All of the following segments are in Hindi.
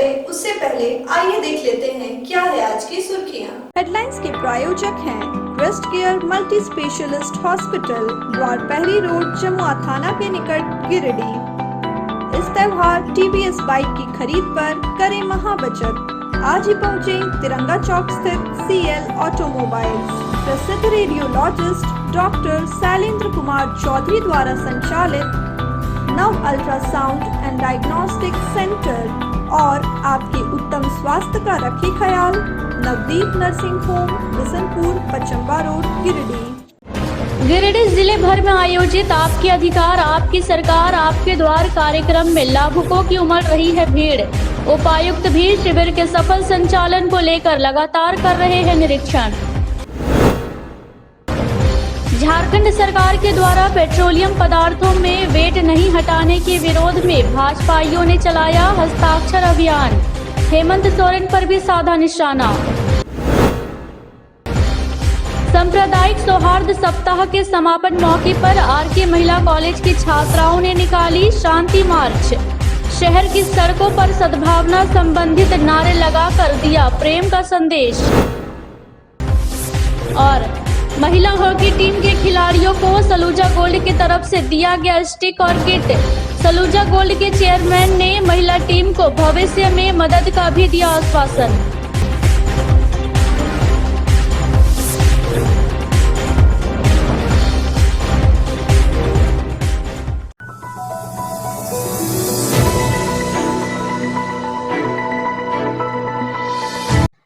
करें उससे पहले आइए देख लेते हैं क्या है आज की सुर्खियां। हेडलाइंस के प्रायोजक हैं Crest Care multi specialist hospital, Dwarpahari road, Jamua थाना के निकट, गिरिडीह। इस त्योहार TVS बाइक की खरीद पर करें महाबचत। आज ही पहुँचे तिरंगा चौक स्थित CL ऑटोमोबाइल्स। प्रसिद्ध रेडियोलॉजिस्ट डॉक्टर शैलेंद्र कुमार चौधरी द्वारा संचालित नव अल्ट्रासाउंड एंड डायग्नोस्टिक सेंटर और आपके उत्तम स्वास्थ्य का रखे ख्याल। Navdeep nursing home, Bishanpur, Pachamba road, Giridih. Giridih जिले भर में आयोजित आपके अधिकार आपकी सरकार आपके द्वार कार्यक्रम में लाभुकों की उमड़ रही है भीड़। उपायुक्त भी शिविर के सफल संचालन को लेकर लगातार कर रहे हैं निरीक्षण। झारखंड सरकार के द्वारा पेट्रोलियम पदार्थों में वेट नहीं हटाने के विरोध में भाजपाइयों ने चलाया हस्ताक्षर अभियान। हेमंत सोरेन पर भी साधा निशाना। सांप्रदायिक सौहार्द सप्ताह के समापन मौके पर RK महिला कॉलेज की छात्राओं ने निकाली शांति मार्च। शहर की सड़कों पर सद्भावना संबंधित नारे लगाकर दिया प्रेम का संदेश। और महिला हॉकी टीम के खिलाड़ियों को सलूजा गोल्ड की तरफ से दिया गया स्टिक और किट। सलूजा गोल्ड के चेयरमैन ने महिला टीम को भविष्य में मदद का भी दिया आश्वासन।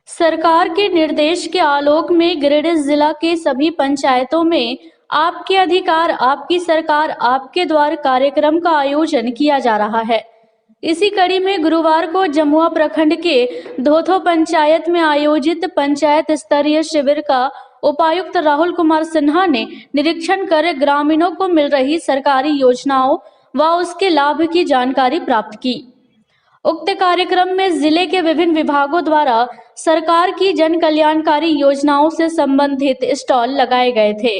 सरकार के निर्देश के आलोक में गिरिडीह जिला के सभी पंचायतों में आपके अधिकार आपकी सरकार आपके द्वार कार्यक्रम का आयोजन किया जा रहा है। इसी कड़ी में गुरुवार को जमुआ प्रखंड के धोथो पंचायत में आयोजित पंचायत स्तरीय शिविर का उपायुक्त राहुल कुमार सिन्हा ने निरीक्षण कर ग्रामीणों को मिल रही सरकारी योजनाओं व उसके लाभ की जानकारी प्राप्त की। उक्त कार्यक्रम में जिले के विभिन्न विभागों द्वारा सरकार की जन कल्याणकारी योजनाओं से संबंधित स्टॉल लगाए गए थे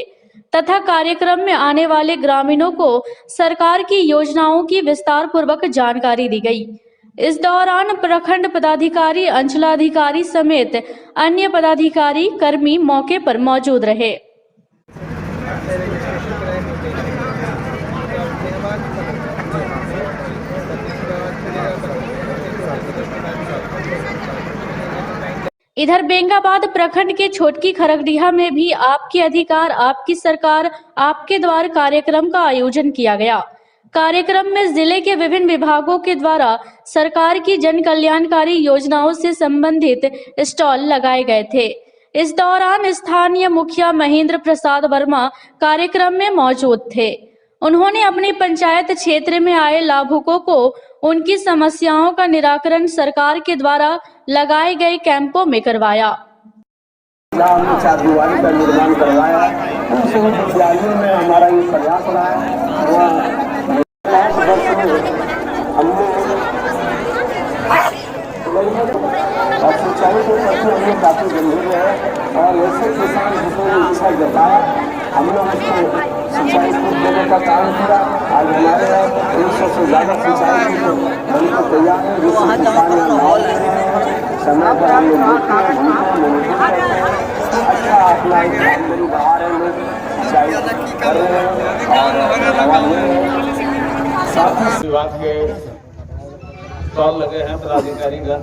तथा कार्यक्रम में आने वाले ग्रामीणों को सरकार की योजनाओं की विस्तार पूर्वक जानकारी दी गई। इस दौरान प्रखंड पदाधिकारी, अंचलाधिकारी समेत अन्य पदाधिकारी कर्मी मौके पर मौजूद रहे। इधर बेंगाबाद प्रखंड के छोटकी खरगडीहा में भी आपके अधिकार आपकी सरकार आपके द्वार कार्यक्रम का आयोजन किया गया। कार्यक्रम में जिले के विभिन्न विभागों के द्वारा सरकार की जन कल्याणकारी योजनाओं से संबंधित स्टॉल लगाए गए थे। इस दौरान स्थानीय मुखिया महेंद्र प्रसाद वर्मा कार्यक्रम में मौजूद थे। उन्होंने अपनी पंचायत क्षेत्र में आए लाभुकों को उनकी समस्याओं का निराकरण सरकार के द्वारा लगाए गए कैंपों में करवाया। हमने चारदीवारी का निर्माण करवाया। उनसे विद्यालयों में हमारा ये प्रयास रहा है। और सिंचाई के प्रति हमने काफी गंभीर है और ऐसे किसान जिसने इच्छा जताया हम लोग उसको सिंचाई को देने का काम किया। आज हमारे यहाँ 100 से ज़्यादा सिंचाई की बड़ी को तैयार है जिससे किसान समय पर हम लोग अच्छा अपना आमदनी बढ़ा रहे हैं, सिंचाई कर रहे हैं और साथ ही विभाग के स्टॉल लगे हैं। पदाधिकारीगण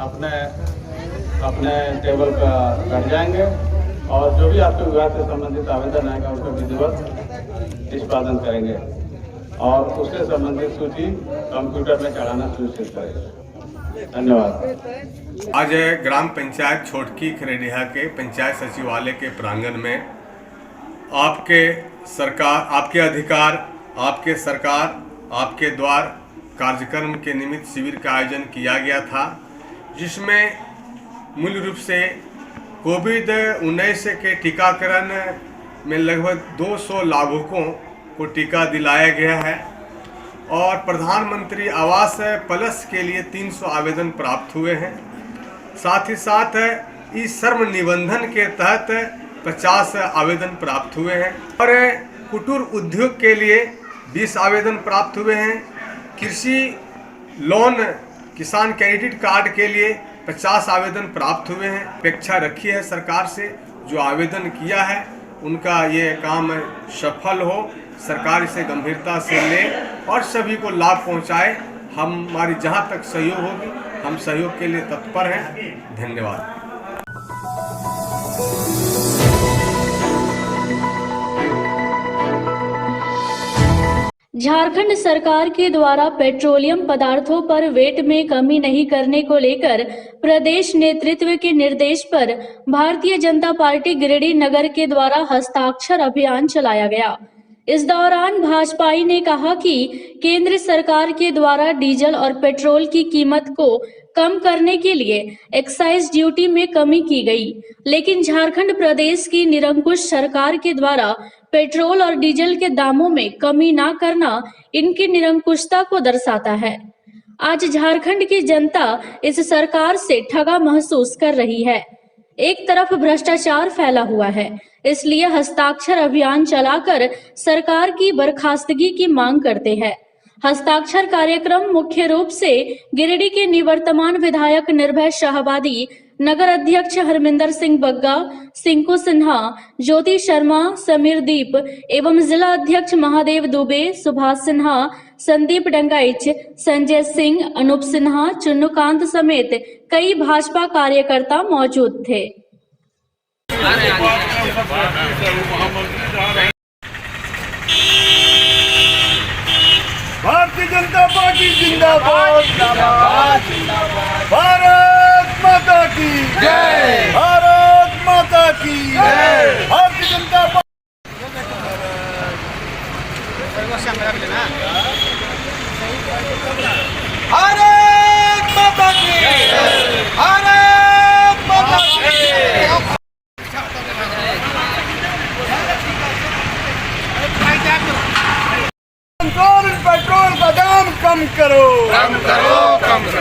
अपने अपने टेबल पर बैठ जाएंगे और जो भी आपके विभाग से संबंधित आवेदन आएगा उसका विधिवत निष्पादन करेंगे और उससे संबंधित सूची कंप्यूटर में चढ़ाना सुनिश्चित करेंगे। धन्यवाद। आज ग्राम पंचायत छोटकी खरगडीहा के पंचायत सचिवालय के प्रांगण में आपके सरकार आपके अधिकार आपके सरकार आपके द्वार कार्यक्रम के निमित्त शिविर का आयोजन किया गया था, जिसमें मूल रूप से कोविड-19 के टीकाकरण में लगभग 200 लाभुकों को टीका दिलाया गया है और प्रधानमंत्री आवास प्लस के लिए 300 आवेदन प्राप्त हुए हैं। साथ ही साथ इस श्रम निबंधन के तहत 50 आवेदन प्राप्त हुए हैं और कुटीर उद्योग के लिए 20 आवेदन प्राप्त हुए हैं। कृषि लोन किसान क्रेडिट कार्ड के लिए 50 आवेदन प्राप्त हुए हैं। अपेक्षा रखी है सरकार से, जो आवेदन किया है उनका ये काम सफल हो, सरकार इसे गंभीरता से ले और सभी को लाभ पहुंचाए। हमारी जहां तक सहयोग होगी हम सहयोग के लिए तत्पर हैं। धन्यवाद। झारखंड सरकार के द्वारा पेट्रोलियम पदार्थों पर वेट में कमी नहीं करने को लेकर प्रदेश नेतृत्व के निर्देश पर भारतीय जनता पार्टी गिरिडीह नगर के द्वारा हस्ताक्षर अभियान चलाया गया। इस दौरान भाजपाई ने कहा कि केंद्र सरकार के द्वारा डीजल और पेट्रोल की कीमत को कम करने के लिए एक्साइज ड्यूटी में कमी की गई, लेकिन झारखंड प्रदेश की निरंकुश सरकार के द्वारा पेट्रोल और डीजल के दामों में कमी न करना इनकी निरंकुशता को दर्शाता है। आज झारखंड की जनता इस सरकार से ठगा महसूस कर रही है। एक तरफ भ्रष्टाचार फैला हुआ है, इसलिए हस्ताक्षर अभियान चलाकर सरकार की बर्खास्तगी की मांग करते हैं। हस्ताक्षर कार्यक्रम मुख्य रूप से गिरिडीह के निवर्तमान विधायक निर्भय शाहबादी, नगर अध्यक्ष हरमिंदर सिंह बग्गा, सिंकू सिन्हा, ज्योति शर्मा, समीर दीप एवं जिला अध्यक्ष महादेव दुबे, सुभाष सिन्हा, संदीप डंगाइच, संजय सिंह, अनूप सिन्हा, चुन्नूकांत समेत कई भाजपा कार्यकर्ता मौजूद थे। भारतीय जनता पार्टी जिंदाबाद, भारत माता की जय, भारत माता की जय, भारतीय जनता पार्टी। भारत माता की जय, भारत माता की जय। पेट्रोल का दाम कम करो, कम करो, कम करो।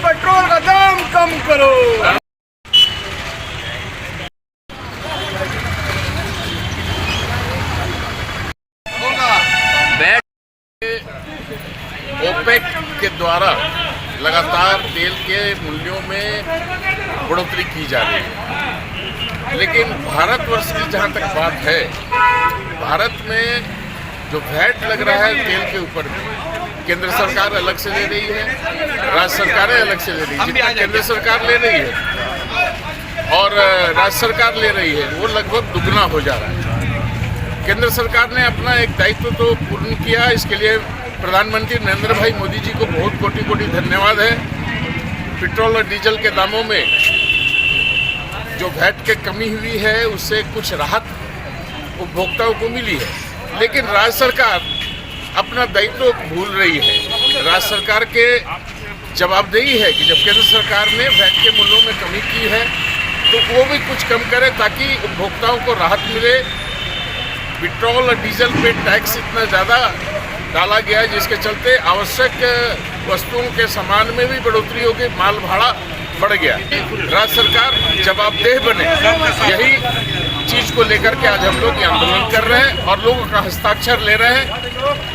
पेट्रोल का दाम कम करो। ओपेक के द्वारा लगातार तेल के मूल्यों में बढ़ोतरी की जा रही है, लेकिन भारतवर्ष की जहाँ तक बात है, भारत में जो वैट लग रहा है तेल के ऊपर, केंद्र सरकार अलग से ले रही है, राज्य सरकारें अलग से ले रही है। जितना केंद्र सरकार ले रही है और राज्य सरकार ले रही है वो लगभग दुगना हो जा रहा है। केंद्र सरकार ने अपना एक दायित्व तो पूर्ण किया, इसके लिए प्रधानमंत्री नरेंद्र भाई मोदी जी को बहुत कोटि कोटि धन्यवाद है। पेट्रोल और डीजल के दामों में जो वैट की कमी हुई है उससे कुछ राहत उपभोक्ताओं को मिली है, लेकिन राज्य सरकार अपना दायित्व भूल रही है। राज्य सरकार के जवाबदेही है कि जब केंद्र सरकार ने वैट के मूल्यों में कमी की है तो वो भी कुछ कम करे ताकि उपभोक्ताओं को राहत मिले। पेट्रोल और डीजल पे टैक्स इतना ज़्यादा डाला गया है जिसके चलते आवश्यक वस्तुओं के सामान में भी बढ़ोतरी होगी, माल भाड़ा बढ़ गया। राज्य सरकार जवाबदेह बने, यही चीज़ को लेकर के आज हम लोग ये आंदोलन कर रहे हैं और लोगों का हस्ताक्षर ले रहे हैं।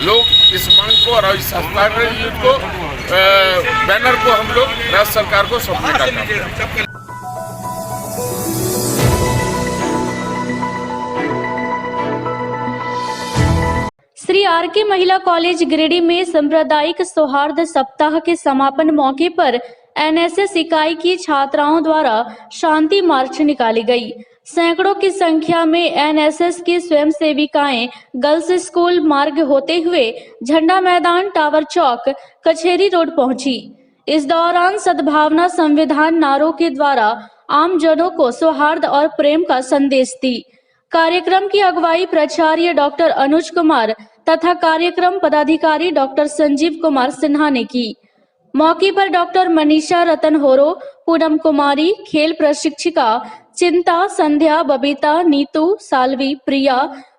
लोग इस मांग को और इस हस्ताक्षर को बैनर को हम लोग राज्य सरकार को सौंपने का काम करें। श्री आर के महिला कॉलेज गिरिडीह में सांप्रदायिक सौहार्द सप्ताह के समापन मौके पर एनएसएस इकाई की छात्राओं द्वारा शांति मार्च निकाली गई। सैकड़ों की संख्या में एनएसएस की स्वयं सेविकाएं गर्ल्स स्कूल मार्ग होते हुए झंडा मैदान, टावर चौक, कचहरी रोड पहुंची। इस दौरान सद्भावना संविधान नारों के द्वारा आम जनों को सौहार्द और प्रेम का संदेश दी। कार्यक्रम की अगुवाई प्राचार्य डॉक्टर अनुज कुमार तथा कार्यक्रम पदाधिकारी डॉक्टर संजीव कुमार सिन्हा ने की। मौके पर डॉक्टर मनीषा रतन होरो, पूनम कुमारी, खेल प्रशिक्षिका चिंता, संध्या, बबीता, नीतू, सालवी, प्रिया,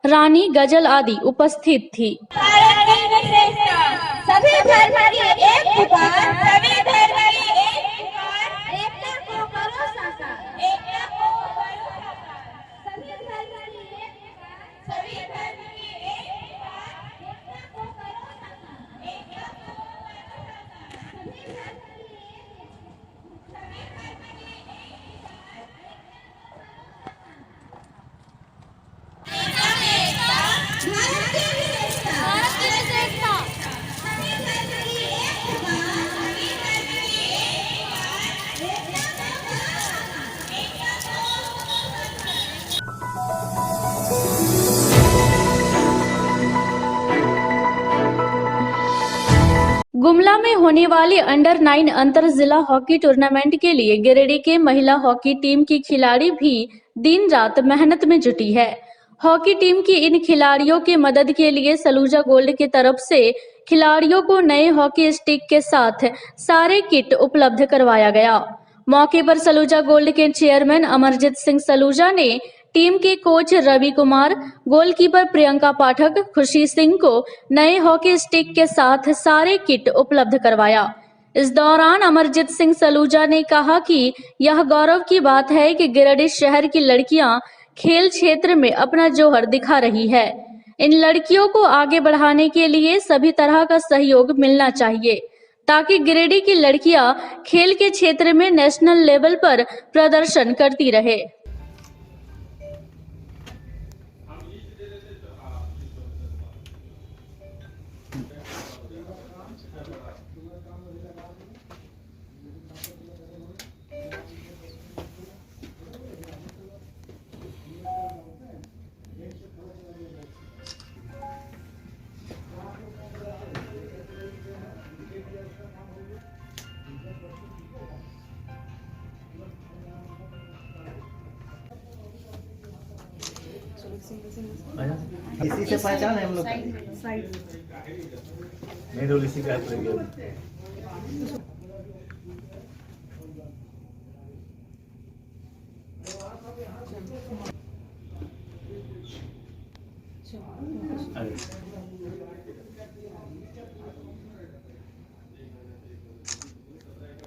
रानी, गजल आदि उपस्थित थी। सभी धर्म की एक पुकार, सभी धर्म की एक पुकार, एकता को करो साकार, एकता को करो साकार, सभी धर्म की एक पुकार, सभी धर्म की एक पुकार, एकता को करो साकार, एकता को करो साकार, सभी गुमला में होने वाली अंडर 9 अंतर जिला हॉकी टूर्नामेंट के लिए गिरिडीह के महिला हॉकी टीम की खिलाड़ी भी दिन रात मेहनत में जुटी है। हॉकी टीम की इन खिलाड़ियों की मदद के लिए सलूजा गोल्ड की तरफ से खिलाड़ियों को नए हॉकी स्टिक के साथ सारे किट उपलब्ध करवाया गया। मौके पर सलूजा गोल्ड के चेयरमैन अमरजीत सिंह सलूजा ने टीम के कोच रवि कुमार, गोलकीपर प्रियंका पाठक, खुशी सिंह को नए हॉकी स्टिक के साथ सारे किट उपलब्ध करवाया। इस दौरान अमरजीत सिंह सलूजा ने कहा कि यह गौरव की बात है कि गिरिडीह शहर की लड़कियां खेल क्षेत्र में अपना जौहर दिखा रही है। इन लड़कियों को आगे बढ़ाने के लिए सभी तरह का सहयोग मिलना चाहिए ताकि गिरिडीह की लड़कियां खेल के क्षेत्र में नेशनल लेवल पर प्रदर्शन करती रहे। इसी से पहचान है हम लोग। नहीं तो इसी का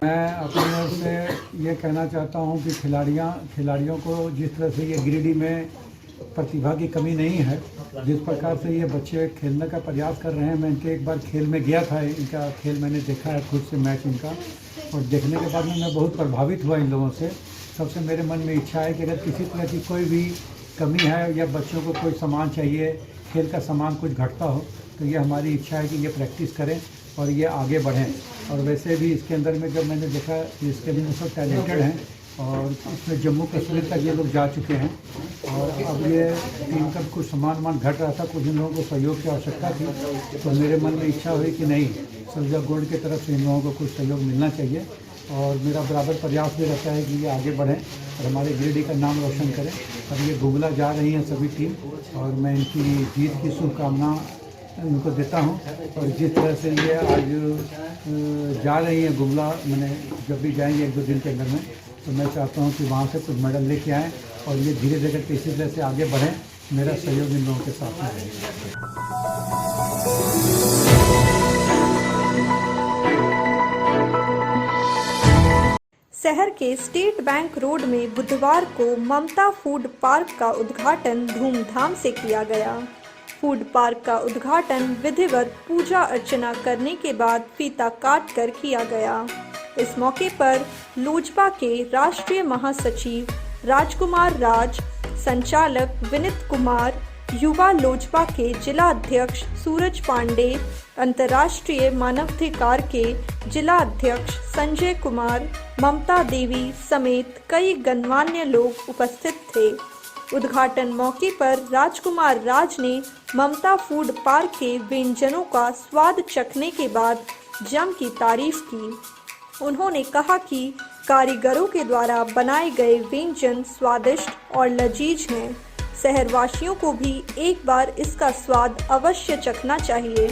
मैं अपनी ओर से ये कहना चाहता हूँ कि खिलाड़ियों को जिस तरह से ये गिरिडीह में प्रतिभा की कमी नहीं है, जिस प्रकार से ये बच्चे खेलने का प्रयास कर रहे हैं। मैं इनके एक बार खेल में गया था, इनका खेल मैंने देखा है खुद से मैच इनका, और देखने के बाद में मैं बहुत प्रभावित हुआ इन लोगों से। सबसे मेरे मन में इच्छा है कि अगर किसी तरह की कोई भी कमी है या बच्चों को कोई सामान चाहिए, खेल का सामान कुछ घटता हो, तो ये हमारी इच्छा है कि ये प्रैक्टिस करें और ये आगे बढ़ें। और वैसे भी इसके अंदर में जब मैंने देखा इसके भी सब टैलेंटेड हैं और इसमें जम्मू कश्मीर तक ये लोग जा चुके हैं। और अब ये टीम का कुछ सामान घट रहा था, कुछ इन लोगों को सहयोग की आवश्यकता थी, तो मेरे मन में इच्छा हुई कि नहीं, सलूजा गोल्ड की तरफ से इन लोगों को कुछ सहयोग मिलना चाहिए। और मेरा बराबर प्रयास भी रहता है कि ये आगे बढ़ें और हमारे गिरिडीह का नाम रोशन करें। अब ये गुमला जा रही हैं सभी टीम, और मैं इनकी जीत की शुभकामना उनको देता हूं। और जिस तरह से ये आज जा रही हैं गुमला, मैंने जब भी जाएंगे 1-2 दिन के अंदर में, तो मैं चाहता हूं कि वहां से कुछ मेडल लेके आएँ और ये धीरे धीरे करके इसी तरह से आगे बढ़ें। मेरा सहयोग इन लोगों के साथ में रहेगा। शहर के स्टेट बैंक रोड में बुधवार को ममता फूड पार्क का उद्घाटन धूमधाम से किया गया। फूड पार्क का उद्घाटन विधिवत पूजा अर्चना करने के बाद फीता काट कर किया गया। इस मौके पर लोजपा के राष्ट्रीय महासचिव राजकुमार राज, संचालक विनीत कुमार, युवा लोजपा के जिला अध्यक्ष सूरज पांडे, अंतर्राष्ट्रीय मानवाधिकार के जिला अध्यक्ष संजय कुमार, ममता देवी समेत कई गणमान्य लोग उपस्थित थे। उद्घाटन मौके पर राजकुमार राज ने ममता फूड पार्क के व्यंजनों का स्वाद चखने के बाद जम की तारीफ की। उन्होंने कहा कि कारीगरों के द्वारा बनाए गए व्यंजन स्वादिष्ट और लजीज हैं। शहरवासियों को भी एक बार इसका स्वाद अवश्य चखना चाहिए।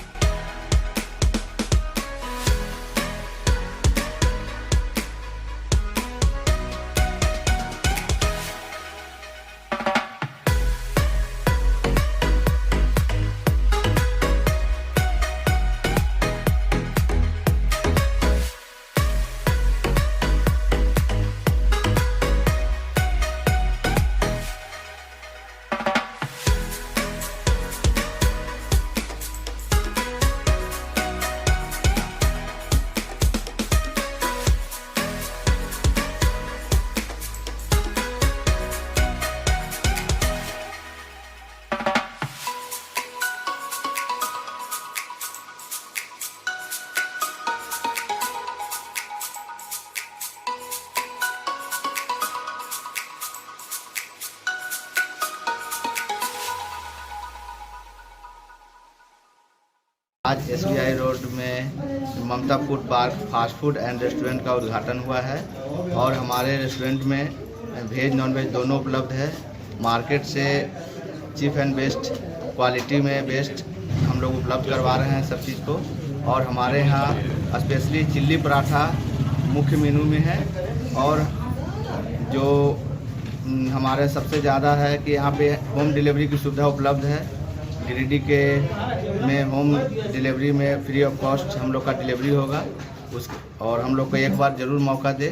आज SBI रोड में Mamata food park fast food and restaurant का उद्घाटन हुआ है और हमारे रेस्टोरेंट में वेज नॉन वेज दोनों उपलब्ध है। मार्केट से चीप एंड बेस्ट क्वालिटी में बेस्ट हम लोग उपलब्ध करवा रहे हैं सब चीज़ को। और हमारे यहाँ स्पेशली चिल्ली पराठा मुख्य मेनू में है और जो हमारे सबसे ज़्यादा है कि यहाँ पे होम डिलीवरी की सुविधा उपलब्ध है। गिरिडीह के में होम डिलीवरी में फ्री ऑफ कॉस्ट हम लोग का डिलीवरी होगा और हम लोग को एक बार ज़रूर मौका दे।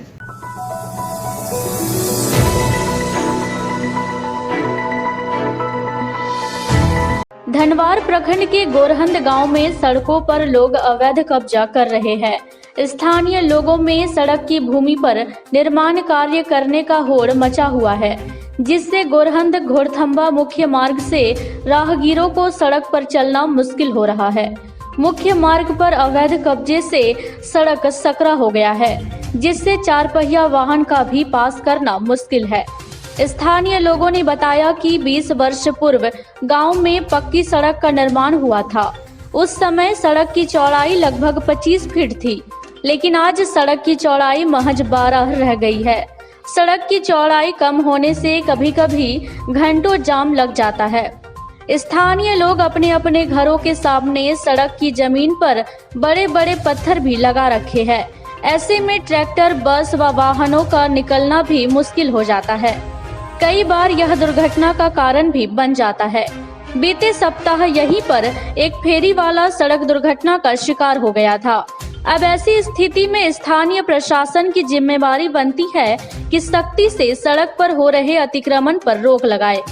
धनवार प्रखंड के गोरहंद गांव में सड़कों पर लोग अवैध कब्जा कर रहे हैं। स्थानीय लोगों में सड़क की भूमि पर निर्माण कार्य करने का होड़ मचा हुआ है, जिससे गोरहंद घोड़थंबा मुख्य मार्ग से राहगीरों को सड़क पर चलना मुश्किल हो रहा है। मुख्य मार्ग पर अवैध कब्जे से सड़क सकरा हो गया है, जिससे 4 पहिया वाहन का भी पास करना मुश्किल है। स्थानीय लोगों ने बताया कि 20 वर्ष पूर्व गांव में पक्की सड़क का निर्माण हुआ था। उस समय सड़क की चौड़ाई लगभग 25 फीट थी, लेकिन आज सड़क की चौड़ाई महज 12 रह गई है। सड़क की चौड़ाई कम होने से कभी कभी घंटों जाम लग जाता है। स्थानीय लोग अपने अपने घरों के सामने सड़क की जमीन पर बड़े बड़े पत्थर भी लगा रखे हैं। ऐसे में ट्रैक्टर, बस व वाहनों का निकलना भी मुश्किल हो जाता है। कई बार यह दुर्घटना का कारण भी बन जाता है। बीते सप्ताह यहीं पर एक फेरी वाला सड़क दुर्घटना का शिकार हो गया था। अब ऐसी स्थिति में स्थानीय प्रशासन की जिम्मेदारी बनती है कि सख्ती से सड़क पर हो रहे अतिक्रमण पर रोक लगाए।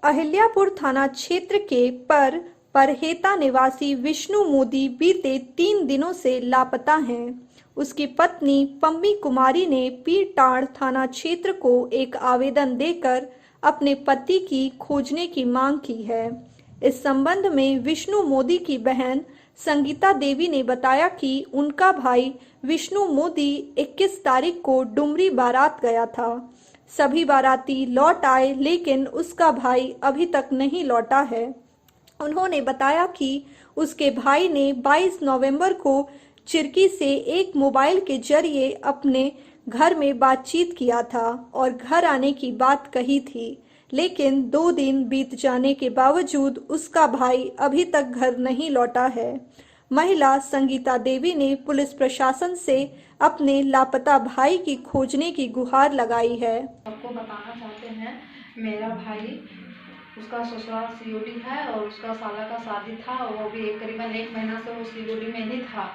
अहिल्यापुर थाना क्षेत्र के परहेता निवासी विष्णु मोदी बीते 3 दिनों से लापता हैं। उसकी पत्नी पम्मी कुमारी ने पीरटांड़ थाना क्षेत्र को एक आवेदन देकर अपने पति की खोजने की मांग की है। इस संबंध में विष्णु मोदी की बहन संगीता देवी ने बताया कि उनका भाई विष्णु मोदी 21 तारीख को डुमरी बारात गया था। सभी बाराती लौट आए, लेकिन उसका भाई अभी तक नहीं लौटा है। उन्होंने बताया कि उसके भाई ने 22 नवंबर को चिरकी से एक मोबाइल के जरिए अपने घर में बातचीत किया था और घर आने की बात कही थी, लेकिन 2 दिन बीत जाने के बावजूद उसका भाई अभी तक घर नहीं लौटा है। महिला संगीता देवी ने पुलिस प्रशासन से अपने लापता भाई की खोजने की गुहार लगाई है। आपको बताना चाहते हैं, मेरा भाई, उसका ससुराल सीओडी है और उसका साला का शादी था। वो भी करीबन 1 महीना से वो सीओडी में ही था।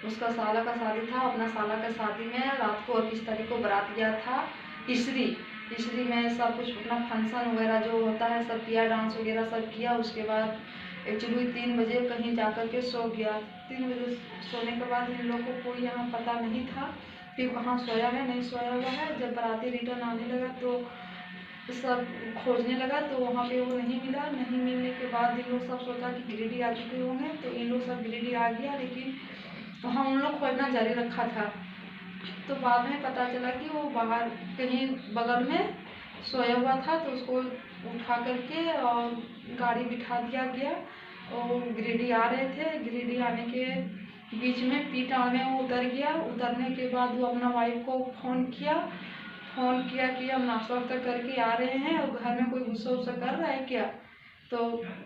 उसका साला का शादी था। अपना साला का शादी में रात को 21 तारीख को बारात गया था। इसरी में सब कुछ अपना फंक्शन वगैरह जो होता है सब किया, डांस वगैरह सब किया। उसके बाद एक्चुअली 3 बजे कहीं जाकर के सो गया। 3 बजे सोने के बाद इन लोगों को कोई यहाँ पता नहीं था कि वहाँ सोया है नहीं सोया हुआ है। जब बाराती रिटर्न आने लगा तो सब खोजने लगा तो वहाँ पे वो नहीं मिला। नहीं मिलने के बाद इन लोग सब सोचा कि गिरिडीह आ चुके होंगे, तो इन लोग सब गिरिडीह आ गया, लेकिन वहाँ उन लोग खोजना जारी रखा था। तो बाद में पता चला कि वो बाहर कहीं बगल में सोया हुआ था, तो उसको उठा करके और गाड़ी बिठा दिया गया और गिरिडीह आ रहे थे। गिरिडीह आने के बीच में पीटांड़ में वो उतर गया। उतरने के बाद वो अपना वाइफ को फ़ोन किया कि हम नाश्ता वास्ता करके आ रहे हैं और घर में कोई गुस्सा उस्सा कर रहा है क्या। तो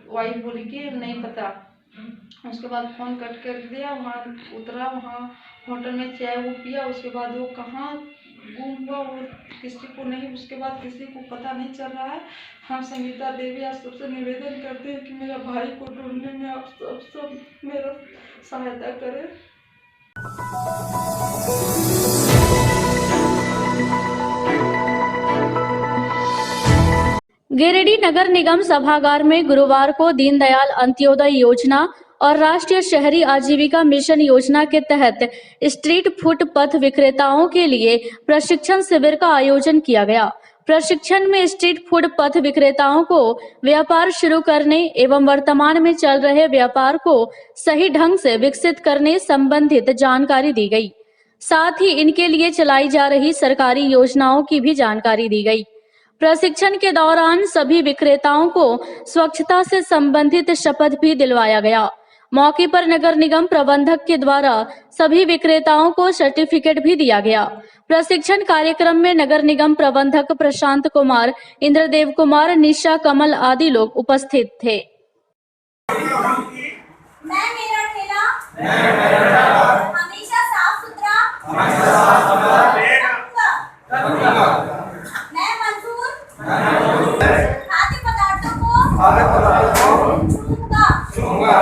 वाइफ बोली कि नहीं पता। उसके बाद फ़ोन कट कर दिया। वहाँ उतरा, वहाँ होटल में चाय वो पिया। उसके बाद वो कहाँ गुम हुआ वो किसी को नहीं, उसके बाद किसी को पता नहीं चल रहा है। हम संगीता देवी आज सबसे निवेदन करते हैं कि मेरा भाई को ढूंढने में आप सब मेरा सहायता करें। गिरिडीह नगर निगम सभागार में गुरुवार को दीनदयाल अंत्योदय योजना और राष्ट्रीय शहरी आजीविका मिशन योजना के तहत स्ट्रीट फूड पथ विक्रेताओं के लिए प्रशिक्षण शिविर का आयोजन किया गया। प्रशिक्षण में स्ट्रीट फूड पथ विक्रेताओं को व्यापार शुरू करने एवं वर्तमान में चल रहे व्यापार को सही ढंग से विकसित करने संबंधित जानकारी दी गई। साथ ही इनके लिए चलाई जा रही सरकारी योजनाओं की भी जानकारी दी गई। प्रशिक्षण के दौरान सभी विक्रेताओं को स्वच्छता से संबंधित शपथ भी दिलवाया गया। मौके पर नगर निगम प्रबंधक के द्वारा सभी विक्रेताओं को सर्टिफिकेट भी दिया गया। प्रशिक्षण कार्यक्रम में नगर निगम प्रबंधक प्रशांत कुमार, इंद्रदेव कुमार, निशा, कमल आदि लोग उपस्थित थे। मैं मेरा ठेला हमेशा साफ सुथरा रखूंगा। मैं मंजूर खाद्य पदार्थों को छूऊंगा।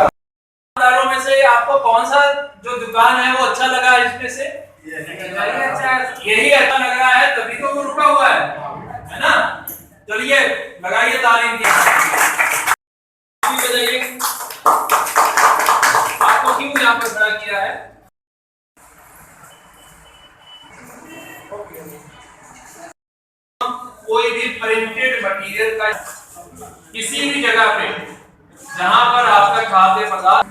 दुकानदारों में से आपको कौन सा जो दुकान है वो अच्छा लगा है? इसमें से यही अच्छा लग रहा है, तभी तो वो रुका हुआ है ना। चलिए लगाइए ताली इनकी। बताइए आपको क्यों यहाँ पर खड़ा किया है? कोई भी प्रिंटेड मटेरियल का किसी भी जगह पे जहाँ पर आपका खाद्य पदार्थ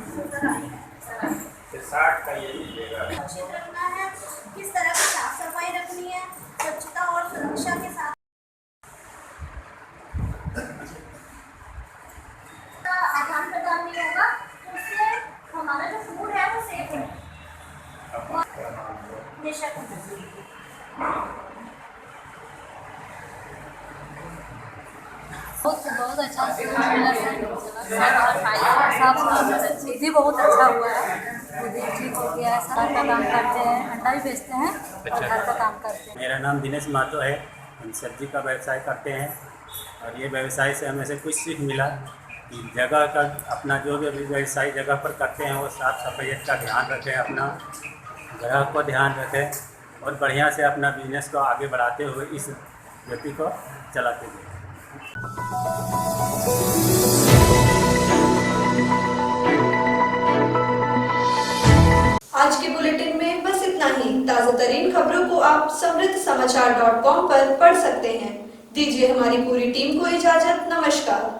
रखना है, किस तरह की साफ सफाई रखनी है, स्वच्छता और सुरक्षा के साथ आदान प्रदान नहीं होगा, उससे हमारा जो फूड है वो सेफ है। बहुत अच्छा भी बहुत अच्छा हुआ है, ठीक हो गया है। घर का काम करते हैं, अंडा भी बेचते हैं और घर का काम करते हैं। मेरा नाम दिनेश महतो है। हम सब्जी का व्यवसाय करते हैं और ये व्यवसाय से हमें से कुछ सीख मिला कि जगह का अपना जो भी व्यवसाय जगह पर करते हैं वो साफ सफाई का ध्यान रखें, अपना ग्राहक को ध्यान रखें और बढ़िया से अपना बिजनेस को आगे बढ़ाते हुए इस गति को चलाते हुए। आज के बुलेटिन में बस इतना ही। ताज़ा तरीन खबरों को आप समृद्धसमाचार.com पर पढ़ सकते हैं। दीजिए हमारी पूरी टीम को इजाजत। नमस्कार।